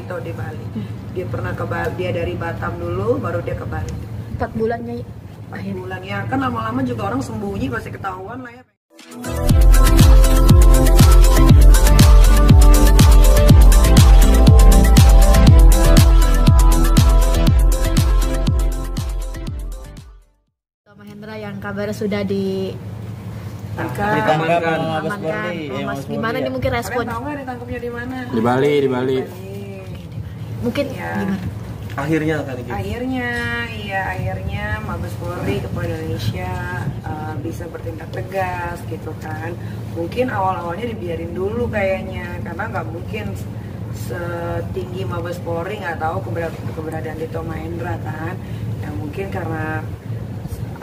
Dito di Bali. Dia pernah ke Bali, dia dari Batam dulu, baru dia ke Bali. 4 bulannya 4 bulan ya, kan lama-lama juga orang sembunyi pasti ketahuan lah ya. Mahendra yang kabarnya sudah Amankan. Mas, gimana nih mungkin respon? Kalian tahu nggak ditangkapnya di mana? Di Bali. Mungkin Ya. gimana? Akhirnya Mabes Polri kepada Indonesia bisa bertindak tegas gitu kan. Mungkin awal-awalnya dibiarin dulu kayaknya, karena nggak mungkin setinggi Mabes Polri nggak tahu keberadaan Dito Mahendra kan. Ya mungkin karena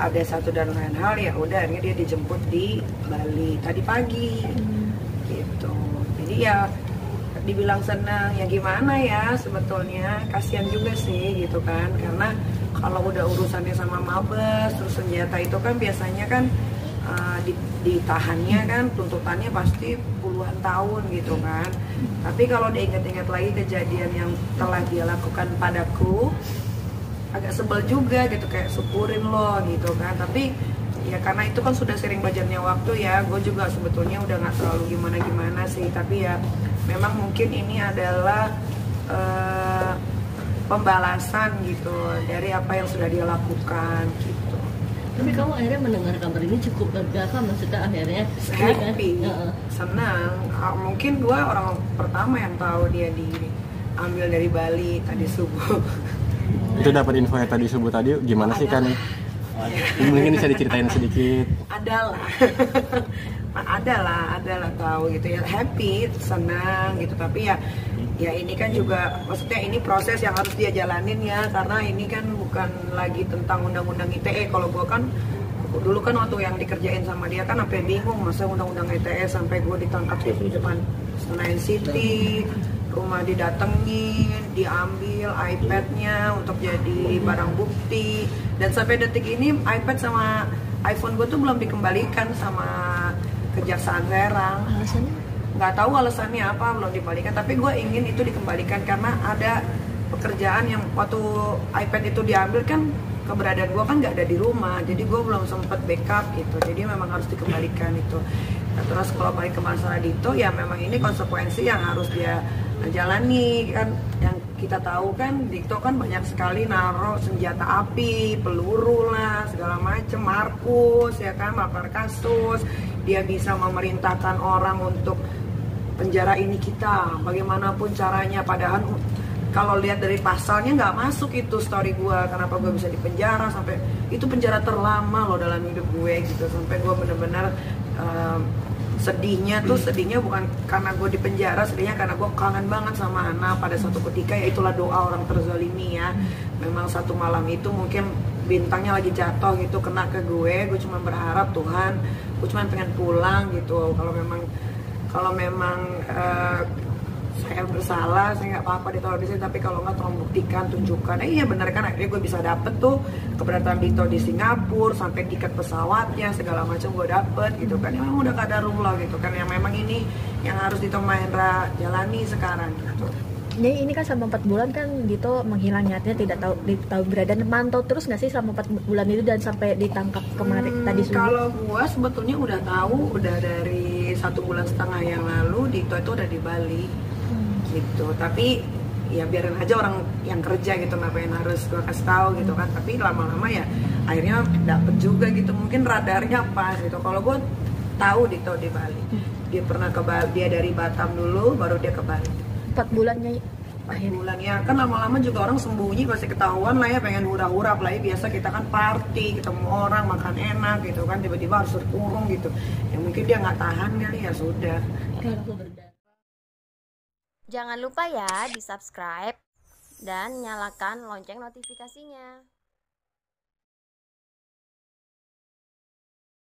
ada satu dan lain hal, ya udah akhirnya dia dijemput di Bali tadi pagi gitu. Jadi ya dibilang senang ya gimana ya, sebetulnya kasihan juga sih gitu kan, karena kalau udah urusannya sama Mabes terus senjata itu kan biasanya kan ditahannya kan tuntutannya pasti puluhan tahun gitu kan. Tapi kalau diingat-ingat lagi kejadian yang telah dia lakukan padaku, agak sebel juga gitu, kayak syukurin loh gitu kan. Tapi ya karena itu kan sudah sering belajarnya waktu ya, gue juga sebetulnya udah nggak terlalu gimana-gimana sih. Tapi ya memang mungkin ini adalah pembalasan gitu dari apa yang sudah dia lakukan gitu. Tapi kamu akhirnya mendengar kabar ini cukup lega kan, maksudnya akhirnya Happy, senang. Mungkin gue orang pertama yang tahu dia diambil dari Bali tadi subuh. Itu dapat info yang tadi subuh tadi gimana sih kan? Mungkin bisa diceritain sedikit. Adalah tahu gitu ya, happy, senang gitu. Tapi ya ini kan juga maksudnya ini proses yang harus dia jalanin ya, karena ini kan bukan lagi tentang undang-undang ITE. Kalau gua kan dulu kan waktu yang dikerjain sama dia kan sampai bingung masa undang-undang ITE, sampai gua ditangkap di depan Senayan City, rumah didatengin, diambil iPad-nya untuk jadi barang bukti, dan sampai detik ini iPad sama iPhone gue tuh belum dikembalikan sama Kejaksaan Serang. Alasannya? Nggak tahu alasannya apa belum dikembalikan, tapi gue ingin itu dikembalikan karena ada pekerjaan yang waktu iPad itu diambil kan keberadaan gue kan nggak ada di rumah, jadi gue belum sempet backup gitu, jadi memang harus dikembalikan itu. Nah, terus kalau balik ke masalah Dito, ya memang ini konsekuensi yang harus dia jalani kan. Yang kita tahu kan Dito kan banyak sekali naruh senjata api, peluru lah, segala macem, Markus ya kan, melakukan kasus. Dia bisa memerintahkan orang untuk penjara ini kita, bagaimanapun caranya. Padahal kalau lihat dari pasalnya nggak masuk itu story gue, kenapa gue bisa dipenjara sampai itu penjara terlama loh dalam hidup gue gitu. Sampai gue bener-bener sedihnya bukan karena gue di penjara, sedihnya karena gue kangen banget sama Ana pada suatu ketika. Ya itulah doa orang terzalimi ya. Memang satu malam itu mungkin bintangnya lagi jatuh gitu, kena ke gue cuma berharap Tuhan, gue cuma pengen pulang gitu. Kalau memang saya bersalah, saya nggak apa-apa ditaruh di sini, tapi kalau nggak tolong buktikan, tunjukkan. Iya benar kan, akhirnya gue bisa dapet tuh keberadaan Dito di Singapura, sampai tiket pesawatnya segala macam gue dapet gitu kan. Ya memang udah kadarullah gitu kan, yang memang ini yang harus Dito Mahendra jalani sekarang gitu. Jadi ini kan selama 4 bulan kan Dito menghilang, nyatanya tidak tahu beradaan. Mantau terus nggak sih selama 4 bulan itu dan sampai ditangkap kemarin tadi subuh? Kalau gue sebetulnya udah tahu, udah dari 1,5 bulan yang lalu Dito itu udah di Bali gitu. Tapi ya biarin aja orang yang kerja gitu, ngapain harus gue kasih tahu gitu kan. Tapi lama-lama ya akhirnya dapet juga gitu, mungkin radarnya pas gitu. Kalau gue tahu Dito di Bali, dia pernah ke Bali, dia dari Batam dulu, baru dia ke Bali. 4 bulannya 4 bulan ya, kan lama-lama juga orang sembunyi pasti ketahuan lah ya, pengen hura-hura. Apalagi biasa kita kan party, ketemu orang, makan enak gitu kan, tiba-tiba harus terkurung gitu. Ya mungkin dia nggak tahan kali, ya sudah. Jangan lupa ya di subscribe dan nyalakan lonceng notifikasinya.